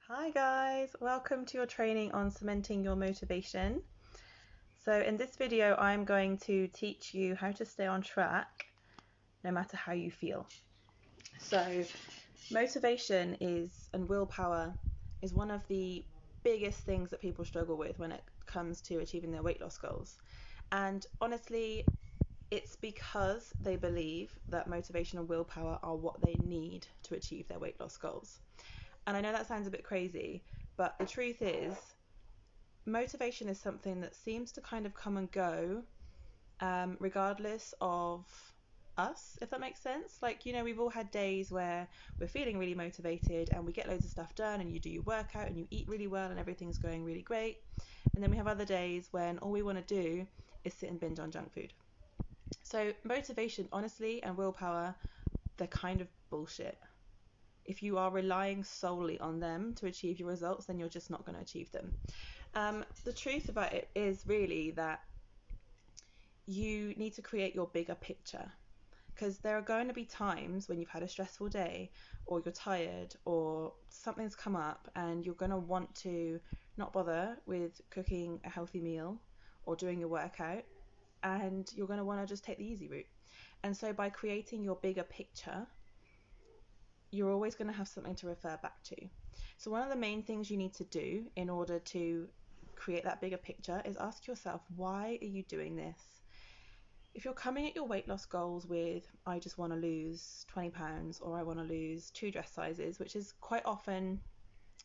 Hi guys, welcome to your training on cementing your motivation. So in this video I'm going to teach you how to stay on track no matter how you feel. So motivation and willpower is one of the biggest things that people struggle with when it comes to achieving their weight loss goals. And honestly, it's because they believe that motivation and willpower are what they need to achieve their weight loss goals. And I know that sounds a bit crazy, but the truth is, motivation is something that seems to kind of come and go, regardless of us, if that makes sense. Like, we've all had days where we're feeling really motivated and we get loads of stuff done, and you do your workout and you eat really well and everything's going really great. And then we have other days when all we want to do is sit and binge on junk food. So motivation, honestly, and willpower, they're kind of bullshit. If you are relying solely on them to achieve your results, then you're just not going to achieve them. The truth about it is really that you need to create your bigger picture, because there are going to be times when you've had a stressful day, or you're tired, or something's come up, and you're going to want to not bother with cooking a healthy meal or doing your workout, and you're going to want to just take the easy route. And so by creating your bigger picture, you're always going to have something to refer back to. So one of the main things you need to do in order to create that bigger picture is ask yourself, why are you doing this? If you're coming at your weight loss goals with, I just want to lose 20 pounds, or I want to lose 2 dress sizes, which is quite often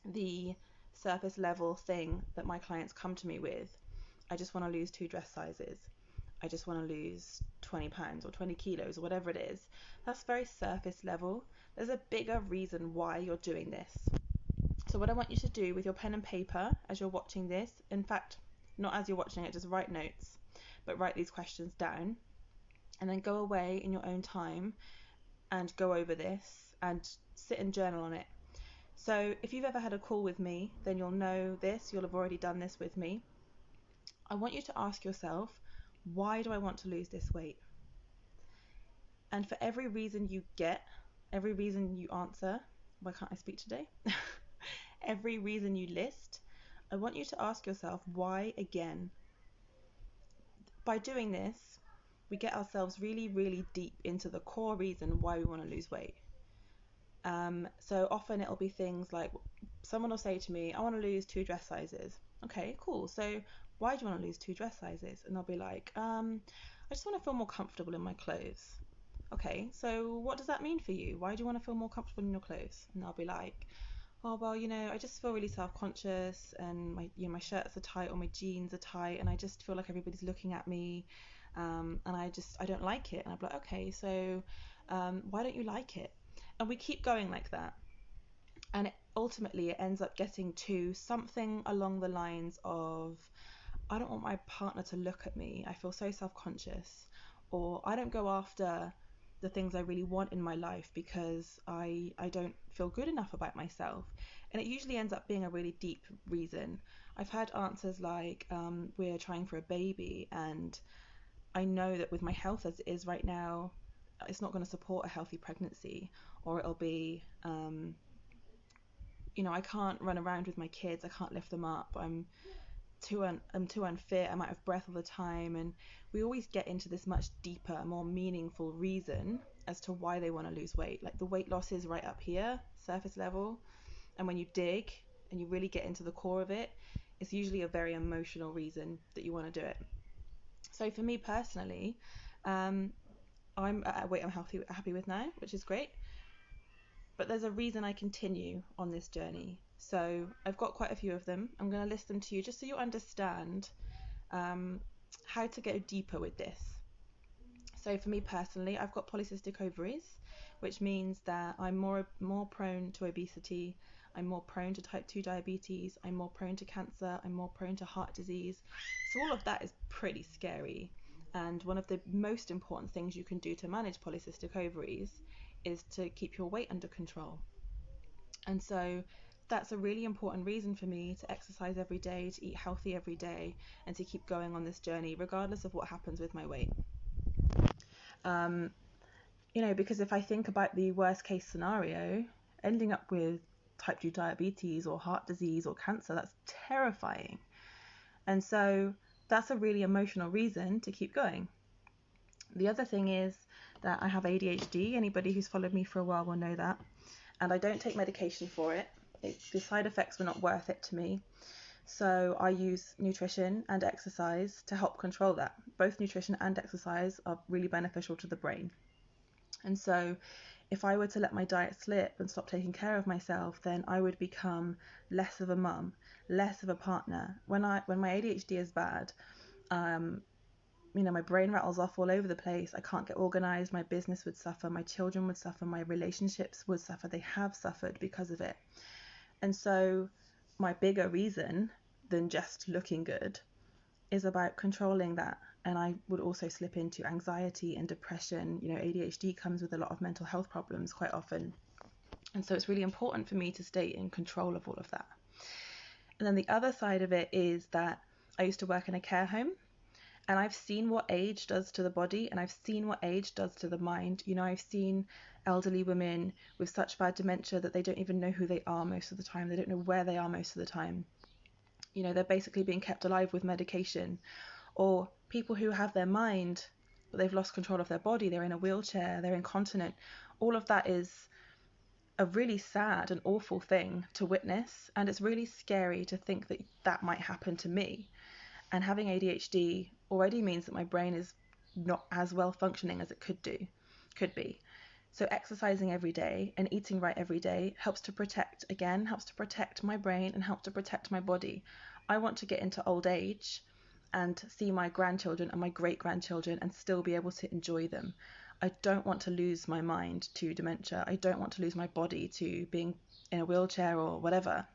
the surface level thing that my clients come to me with. I just want to lose 2 dress sizes. I just want to lose 20 pounds or 20 kilos or whatever it is. That's very surface level. There's a bigger reason why you're doing this. So what I want you to do with your pen and paper as you're watching this, in fact, not as you're watching it, just write notes, but write these questions down, and then go away in your own time and go over this and sit and journal on it. So if you've ever had a call with me, then you'll know this, you'll have already done this with me. I want you to ask yourself, why do I want to lose this weight? And for every reason you get, every reason you answer, why can't I speak today? Every reason you list, I want you to ask yourself, why again? By doing this, we get ourselves really, really deep into the core reason why we want to lose weight. So often it'll be things like, someone will say to me, I want to lose 2 dress sizes. Okay, cool. So why do you want to lose 2 dress sizes? And I'll be like, I just want to feel more comfortable in my clothes. Okay, so what does that mean for you? Why do you want to feel more comfortable in your clothes? And I'll be like, oh, well, I just feel really self-conscious, and my shirts are tight or my jeans are tight, and I just feel like everybody's looking at me, and I don't like it. And I'll be like, okay, so why don't you like it? And we keep going like that. And ultimately it ends up getting to something along the lines of, I don't want my partner to look at me. I feel so self-conscious. Or I don't go after the things I really want in my life because I don't feel good enough about myself. And it usually ends up being a really deep reason. I've had answers like, we're trying for a baby, and I know that with my health as it is right now, it's not going to support a healthy pregnancy. Or it'll be, I can't run around with my kids, I can't lift them up, I'm too unfit, I'm out of breath all the time. And we always get into this much deeper, more meaningful reason as to why they want to lose weight. Like, the weight loss is right up here, surface level, and when you dig and you really get into the core of it, it's usually a very emotional reason that you want to do it. So for me personally, I'm at a weight I'm happy with now, which is great. But there's a reason I continue on this journey. So I've got quite a few of them. I'm going to list them to you just so you understand how to go deeper with this. So for me personally, I've got polycystic ovaries, which means that I'm more prone to obesity, I'm more prone to type 2 diabetes, I'm more prone to cancer, I'm more prone to heart disease. So all of that is pretty scary. And one of the most important things you can do to manage polycystic ovaries is to keep your weight under control. And so that's a really important reason for me to exercise every day, to eat healthy every day, and to keep going on this journey regardless of what happens with my weight. Because if I think about the worst case scenario, ending up with type 2 diabetes or heart disease or cancer. That's terrifying. And so that's a really emotional reason to keep going. The other thing is that I have ADHD. Anybody who's followed me for a while will know that. And I don't take medication for it. The side effects were not worth it to me. So I use nutrition and exercise to help control that. Both nutrition and exercise are really beneficial to the brain. And so if I were to let my diet slip and stop taking care of myself, then I would become less of a mum, less of a partner. When my ADHD is bad, my brain rattles off all over the place. I can't get organized. My business would suffer. My children would suffer. My relationships would suffer. They have suffered because of it. And so my bigger reason than just looking good is about controlling that. And I would also slip into anxiety and depression. ADHD comes with a lot of mental health problems quite often. And so it's really important for me to stay in control of all of that. And then the other side of it is that I used to work in a care home. And I've seen what age does to the body, and I've seen what age does to the mind. I've seen elderly women with such bad dementia that they don't even know who they are most of the time. They don't know where they are most of the time. They're basically being kept alive with medication. Or people who have their mind, but they've lost control of their body. They're in a wheelchair, they're incontinent. All of that is a really sad and awful thing to witness. And it's really scary to think that that might happen to me. And having ADHD already means that my brain is not as well functioning as it could be. So exercising every day and eating right every day helps to protect my brain and helps to protect my body. I want to get into old age and see my grandchildren and my great-grandchildren and still be able to enjoy them. I don't want to lose my mind to dementia. I don't want to lose my body to being in a wheelchair or whatever.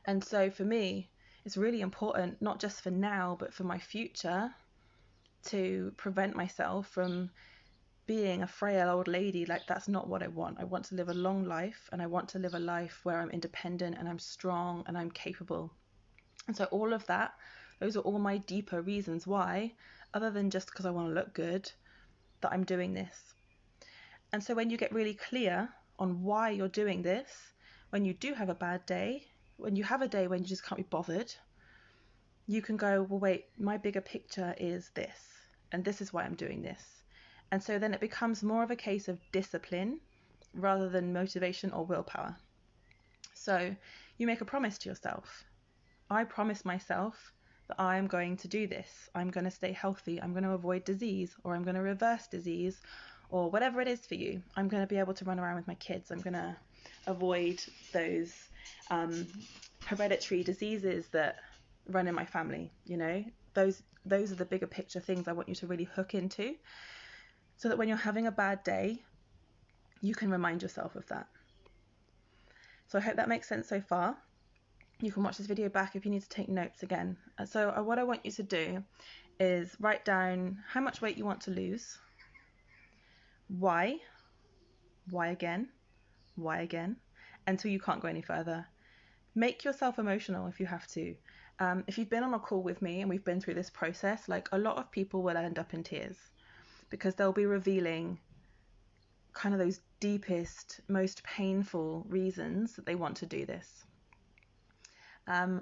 And so for me, it's really important, not just for now, but for my future, to prevent myself from being a frail old lady. That's not what I want. I want to live a long life, and I want to live a life where I'm independent and I'm strong and I'm capable. And so all of that, those are all my deeper reasons why, other than just because I want to look good, that I'm doing this. And so when you get really clear on why you're doing this, when you do have a bad day, when you have a day when you just can't be bothered, you can go, well, wait, my bigger picture is this, and this is why I'm doing this. And so then it becomes more of a case of discipline rather than motivation or willpower. So you make a promise to yourself. I promise myself that I am going to do this. I'm going to stay healthy. I'm going to avoid disease, or I'm going to reverse disease, or whatever it is for you. I'm going to be able to run around with my kids. I'm going to avoid those hereditary diseases that run in my family. Those are the bigger picture things I want you to really hook into, so that when you're having a bad day, you can remind yourself of that. So I hope that makes sense so far. You can watch this video back if you need to take notes again. So what I want you to do is write down how much weight you want to lose, why again, until you can't go any further. Make yourself emotional if you have to. If you've been on a call with me and we've been through this process, a lot of people will end up in tears because they'll be revealing kind of those deepest, most painful reasons that they want to do this.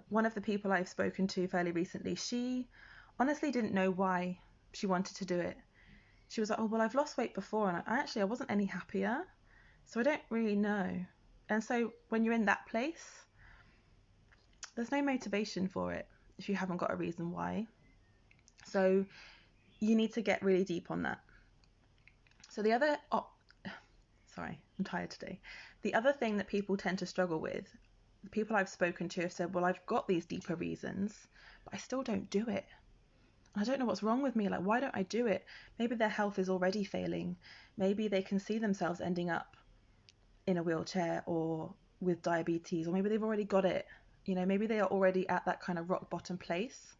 One of the people I've spoken to fairly recently, she honestly didn't know why she wanted to do it. She was like, oh, well, I've lost weight before and I wasn't any happier, so I don't really know. And so when you're in that place, there's no motivation for it if you haven't got a reason why. So you need to get really deep on that. So I'm tired today. The other thing that people tend to struggle with, the people I've spoken to have said, well, I've got these deeper reasons, but I still don't do it. I don't know what's wrong with me. Why don't I do it? Maybe their health is already failing. Maybe they can see themselves ending up in a wheelchair or with diabetes, or maybe they've already got it. Maybe they are already at that kind of rock bottom place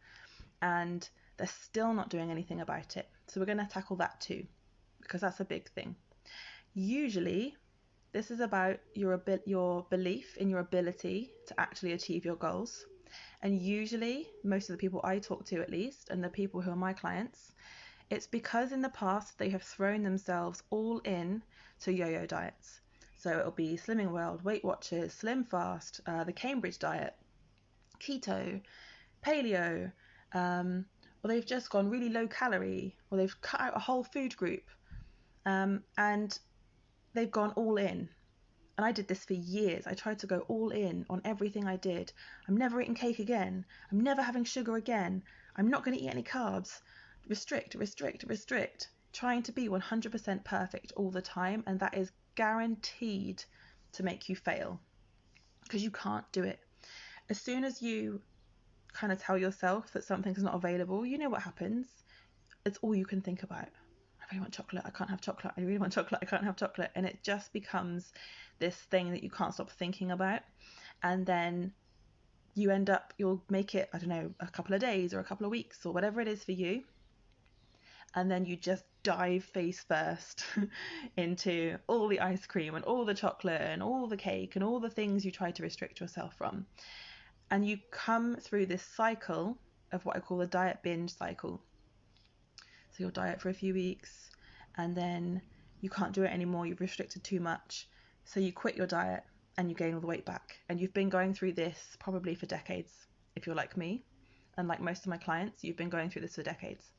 and they're still not doing anything about it. So we're going to tackle that too, because that's a big thing. Usually, this is about your belief in your ability to actually achieve your goals. And usually, most of the people I talk to at least, and the people who are my clients, it's because in the past they have thrown themselves all in to yo-yo diets. So it'll be Slimming World, Weight Watchers, Slim Fast, the Cambridge diet, keto, paleo, or they've just gone really low calorie, or they've cut out a whole food group, and they've gone all in. And I did this for years. I tried to go all in on everything I did. I'm never eating cake again. I'm never having sugar again. I'm not going to eat any carbs. Restrict, restrict, restrict. Trying to be 100% perfect all the time, and that is guaranteed to make you fail, because you can't do it. As soon as you kind of tell yourself that something's not available, you know what happens. It's all you can think about. I really want chocolate, I can't have chocolate. I really want chocolate, I can't have chocolate. And it just becomes this thing that you can't stop thinking about. And then you end up, you'll make it, I don't know, a couple of days or a couple of weeks or whatever it is for you. And then you just dive face first into all the ice cream and all the chocolate and all the cake and all the things you try to restrict yourself from. And you come through this cycle of what I call the diet binge cycle. So you'll diet for a few weeks, and then you can't do it anymore. You've restricted too much. So you quit your diet and you gain all the weight back. And you've been going through this probably for decades. If you're like me, and like most of my clients, you've been going through this for decades.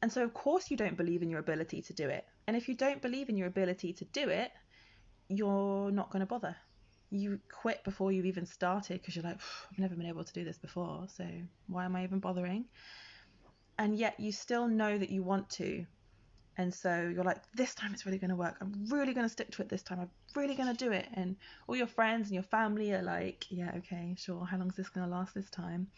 And so of course you don't believe in your ability to do it. And if you don't believe in your ability to do it, you're not going to bother. You quit before you've even started, because you're like, I've never been able to do this before, so why am I even bothering? And yet you still know that you want to. And so you're like, this time it's really going to work. I'm really going to stick to it this time. I'm really going to do it. And all your friends and your family are like, yeah, okay, sure. How long is this going to last this time?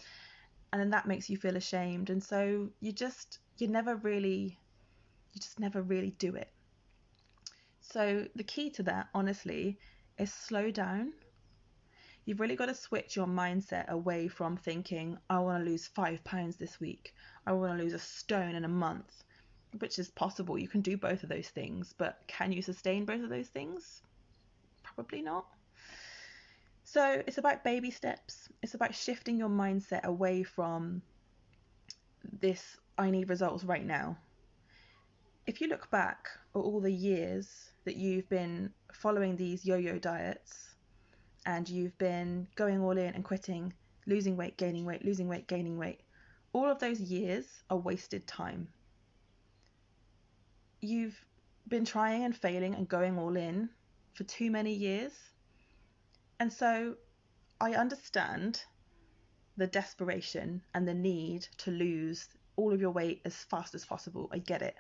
And then that makes you feel ashamed. And so you just never really do it. So the key to that, honestly, is slow down. You've really got to switch your mindset away from thinking, I want to lose 5 pounds this week. I want to lose a stone in a month, which is possible. You can do both of those things, but can you sustain both of those things? Probably not. So it's about baby steps. It's about shifting your mindset away from this, I need results right now. If you look back at all the years that you've been following these yo-yo diets, and you've been going all in and quitting, losing weight, gaining weight, losing weight, gaining weight, all of those years are wasted time. You've been trying and failing and going all in for too many years. And so I understand the desperation and the need to lose all of your weight as fast as possible. I get it.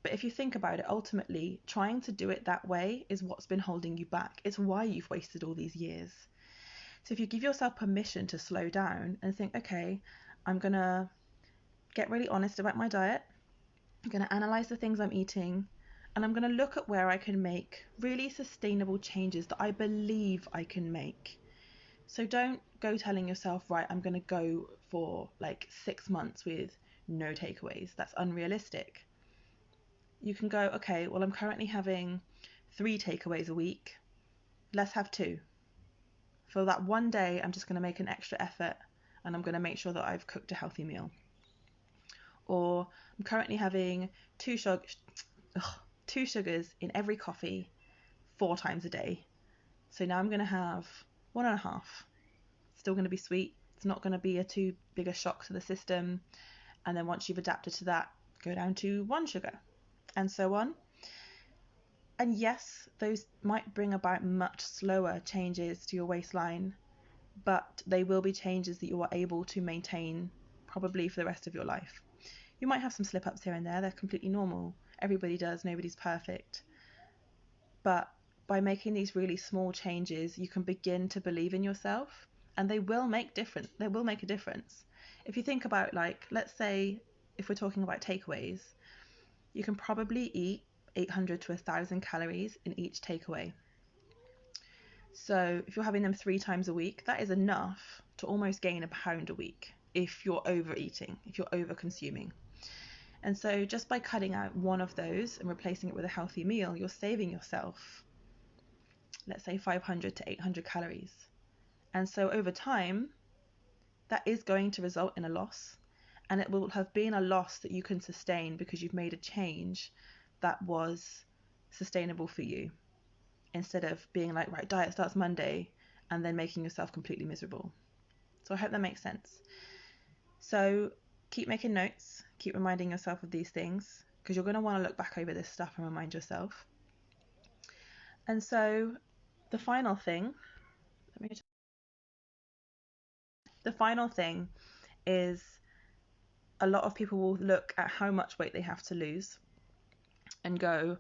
But if you think about it, ultimately, trying to do it that way is what's been holding you back. It's why you've wasted all these years. So if you give yourself permission to slow down and think, okay, I'm going to get really honest about my diet. I'm going to analyze the things I'm eating, and I'm going to look at where I can make really sustainable changes that I believe I can make. So don't go telling yourself, right, I'm going to go for like 6 months with no takeaways. That's unrealistic. You can go, okay, well, I'm currently having 3 takeaways a week. Let's have 2. For that one day, I'm just going to make an extra effort, and I'm going to make sure that I've cooked a healthy meal. Or I'm currently having 2 sugars in every coffee 4 times a day. So now I'm going to have 1.5. Still going to be sweet. It's not going to be too big a shock to the system. And then once you've adapted to that, go down to 1 sugar, and so on. And yes, those might bring about much slower changes to your waistline, but they will be changes that you are able to maintain probably for the rest of your life. You might have some slip-ups here and there. They're completely normal. Everybody does. Nobody's perfect. But by making these really small changes, you can begin to believe in yourself, and they will make difference. They will make a difference. If you think about, like, let's say if we're talking about takeaways, you can probably eat 800 to 1,000 calories in each takeaway. So if you're having them 3 times a week, that is enough to almost gain a pound a week if you're overeating, if you're over-consuming. And so just by cutting out one of those and replacing it with a healthy meal, you're saving yourself, let's say, 500 to 800 calories. And so over time, that is going to result in a loss. And it will have been a loss that you can sustain because you've made a change that was sustainable for you. instead of being like, right, diet starts Monday and then making yourself completely miserable. So I hope that makes sense. So keep making notes, keep reminding yourself of these things, because you're going to want to look back over this stuff and remind yourself. And so the final thing is a lot of people will look at how much weight they have to lose and go,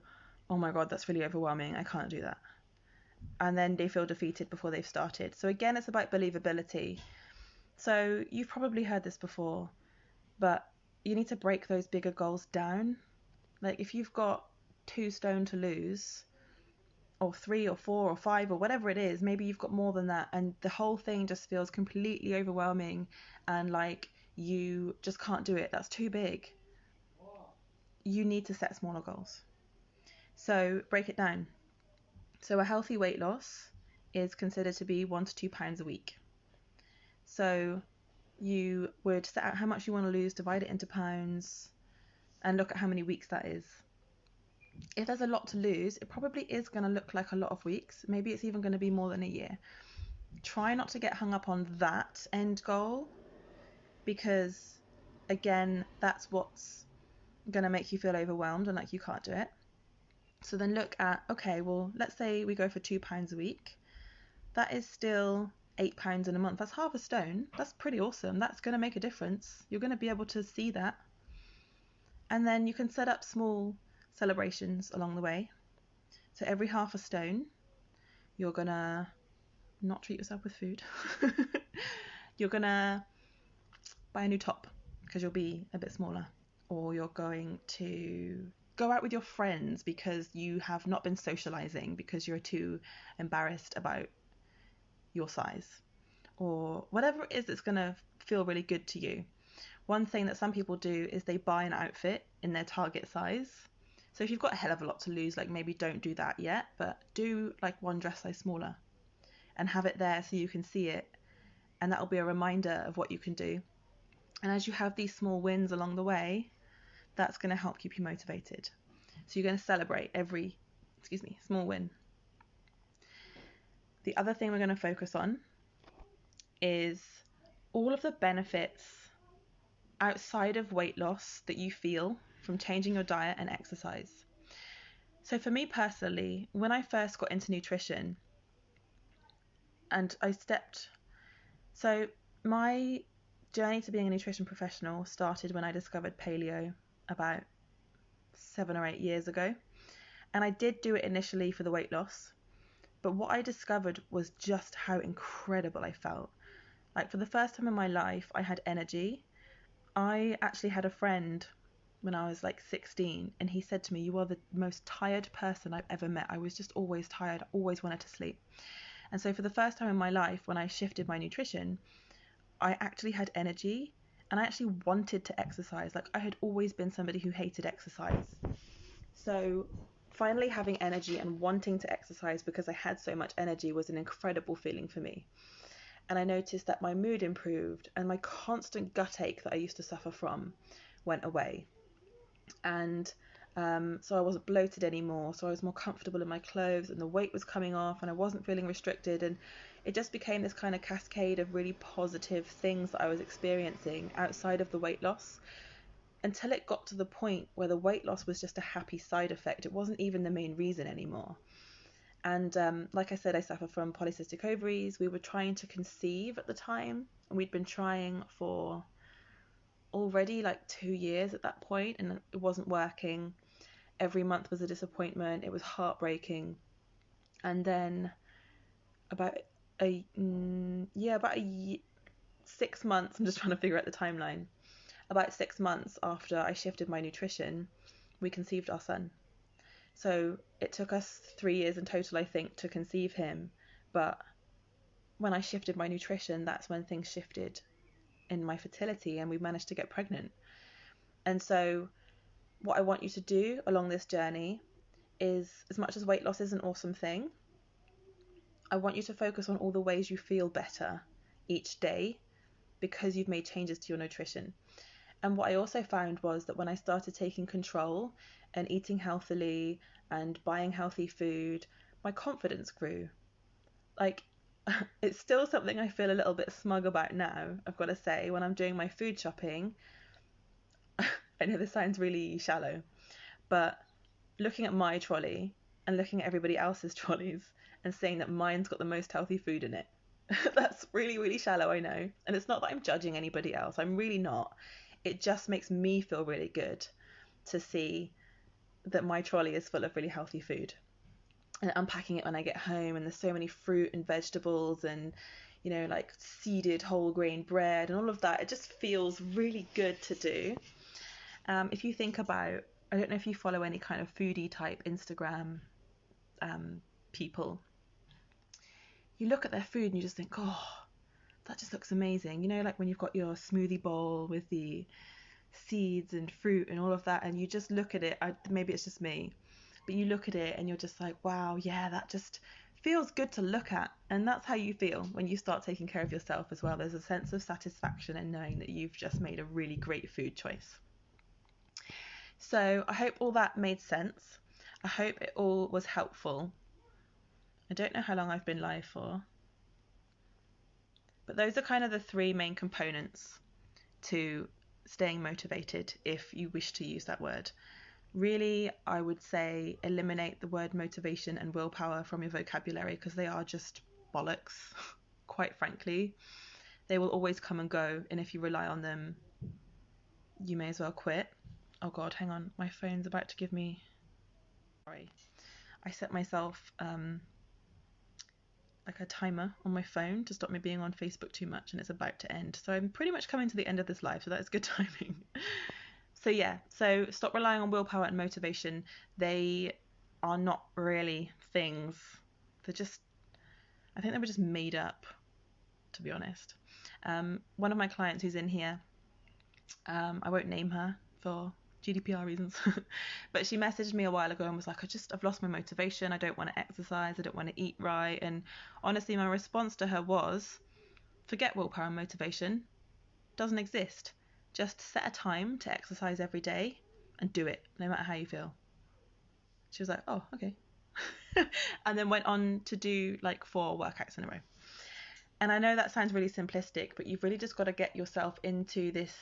oh my God, that's really overwhelming. I can't do that. And then they feel defeated before they've started. So again, it's about believability. So you've probably heard this before, but you need to break those bigger goals down. Like if you've got 2 stone to lose, or 3 or 4 or 5 or whatever it is, maybe you've got more than that, and the whole thing just feels completely overwhelming and like you just can't do it. That's too big. You need to set smaller goals. So break it down. So a healthy weight loss is considered to be 1 to 2 pounds a week. So you would set out how much you want to lose, divide it into pounds, and look at how many weeks that is. If there's a lot to lose, it probably is going to look like a lot of weeks. Maybe it's even going to be more than a year. Try not to get hung up on that end goal, because again, that's what's going to make you feel overwhelmed and like you can't do it. So then look at, okay, well, let's say we go for 2 pounds a week. That is still 8 pounds in a month. That's half a stone. That's pretty awesome. That's going to make a difference. You're going to be able to see that. And then you can set up small celebrations along the way. So every half a stone, you're going to not treat yourself with food. You're going to buy a new top because you'll be a bit smaller. Or you're going to go out with your friends because you have not been socializing because you're too embarrassed about your size. Or whatever it is that's going to feel really good to you. One thing that some people do is they buy an outfit in their target size. So if you've got a hell of a lot to lose, like maybe don't do that yet, but do like one dress size smaller and have it there so you can see it. And that'll be a reminder of what you can do. And as you have these small wins along the way, that's going to help keep you motivated. So you're going to celebrate every, small win. The other thing we're going to focus on is all of the benefits outside of weight loss that you feel from changing your diet and exercise. So for me personally, when I first got into nutrition and so my journey to being a nutrition professional started when I discovered paleo about 7 or 8 years ago. And I did do it initially for the weight loss. But what I discovered was just how incredible I felt. Like for the first time in my life, I had energy. I actually had a friend when I was like 16, and he said to me, "You are the most tired person I've ever met." I was just always tired, always wanted to sleep. And so for the first time in my life, when I shifted my nutrition, I actually had energy and I actually wanted to exercise. Like I had always been somebody who hated exercise. So finally having energy and wanting to exercise because I had so much energy was an incredible feeling for me. And I noticed that my mood improved and my constant gut ache that I used to suffer from went away. And so I wasn't bloated anymore, so I was more comfortable in my clothes and the weight was coming off and I wasn't feeling restricted, and it just became this kind of cascade of really positive things that I was experiencing outside of the weight loss, until it got to the point where the weight loss was just a happy side effect. It wasn't even the main reason anymore. And like I said, I suffer from polycystic ovaries. We were trying to conceive at the time, and we'd been trying for already like 2 years at that point, and it wasn't working. Every month was a disappointment. It was heartbreaking. And then about 6 months, I'm just trying to figure out the timeline. About 6 months after I shifted my nutrition, we conceived our son. So it took us 3 years in total, I think, to conceive him. But when I shifted my nutrition, that's when things shifted in my fertility and we managed to get pregnant. And so what I want you to do along this journey is, as much as weight loss is an awesome thing, I want you to focus on all the ways you feel better each day because you've made changes to your nutrition. And what I also found was that when I started taking control and eating healthily and buying healthy food, my confidence grew. Like, it's still something I feel a little bit smug about now, I've got to say, when I'm doing my food shopping. I know this sounds really shallow, but looking at my trolley and looking at everybody else's trolleys and saying that mine's got the most healthy food in it. That's really, really shallow, I know. And it's not that I'm judging anybody else. I'm really not. It just makes me feel really good to see that my trolley is full of really healthy food. And unpacking it when I get home, and there's so many fruit and vegetables and, you know, like seeded whole grain bread and all of that. It just feels really good to do. If you think about, I don't know if you follow any kind of foodie type Instagram people, you look at their food and you just think, oh, that just looks amazing. You know, like when you've got your smoothie bowl with the seeds and fruit and all of that, and you just look at it, maybe it's just me, but you look at it and you're just like, wow, yeah, that just feels good to look at. And that's how you feel when you start taking care of yourself as well. There's a sense of satisfaction in knowing that you've just made a really great food choice. So I hope all that made sense. I hope it all was helpful. I don't know how long I've been live for, but those are kind of the three main components to staying motivated, if you wish to use that word. Really, I would say eliminate the word motivation and willpower from your vocabulary, because they are just bollocks, quite frankly. They will always come and go, and if you rely on them, you may as well quit. Oh God, hang on, my phone's about to give me... Sorry. I set myself like a timer on my phone to stop me being on Facebook too much, and it's about to end. So I'm pretty much coming to the end of this live, so that is good timing. So yeah, so stop relying on willpower and motivation. They are not really things. They're just, I think they were just made up, to be honest. One of my clients who's in here, I won't name her for GDPR reasons, but she messaged me a while ago and was like, I've lost my motivation. I don't want to exercise. I don't want to eat right. And honestly, my response to her was, forget willpower and motivation. Doesn't exist. Just set a time to exercise every day and do it, no matter how you feel. She was like, oh, okay. And then went on to do like 4 workouts in a row. And I know that sounds really simplistic, but you've really just got to get yourself into this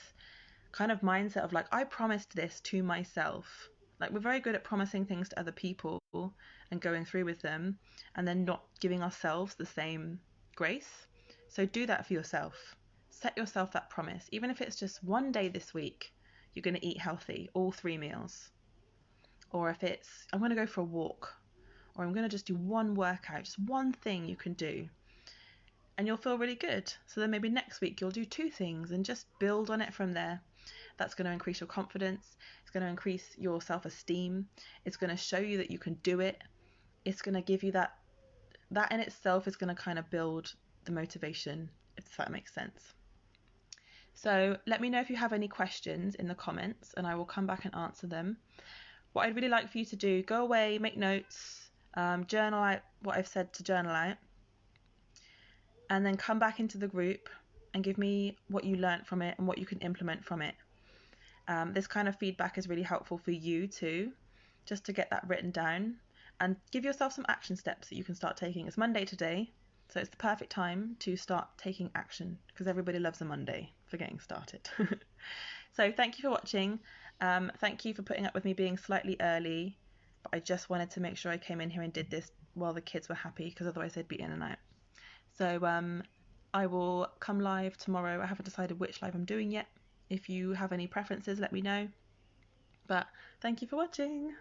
kind of mindset of like, I promised this to myself. Like, we're very good at promising things to other people and going through with them, and then not giving ourselves the same grace. So do that for yourself. Set yourself that promise. Even if it's just one day this week, you're going to eat healthy, all 3 meals. Or if it's, I'm going to go for a walk, or I'm going to just do one workout, just one thing you can do. And you'll feel really good. So then maybe next week you'll do 2 things and just build on it from there. That's going to increase your confidence. It's going to increase your self-esteem. It's going to show you that you can do it. It's going to give you that in itself is going to kind of build the motivation, if that makes sense. So let me know if you have any questions in the comments, and I will come back and answer them. What I'd really like for you to do, go away, make notes, journal out what I've said to journal out, and then come back into the group and give me what you learnt from it and what you can implement from it. This kind of feedback is really helpful for you too, just to get that written down and give yourself some action steps that you can start taking. It's Monday today, so it's the perfect time to start taking action, because everybody loves a Monday for getting started. So thank you for watching. Thank you for putting up with me being slightly early, but I just wanted to make sure I came in here and did this while the kids were happy, because otherwise they'd be in and out. So I will come live tomorrow. I haven't decided which live I'm doing yet. If you have any preferences, let me know. But thank you for watching.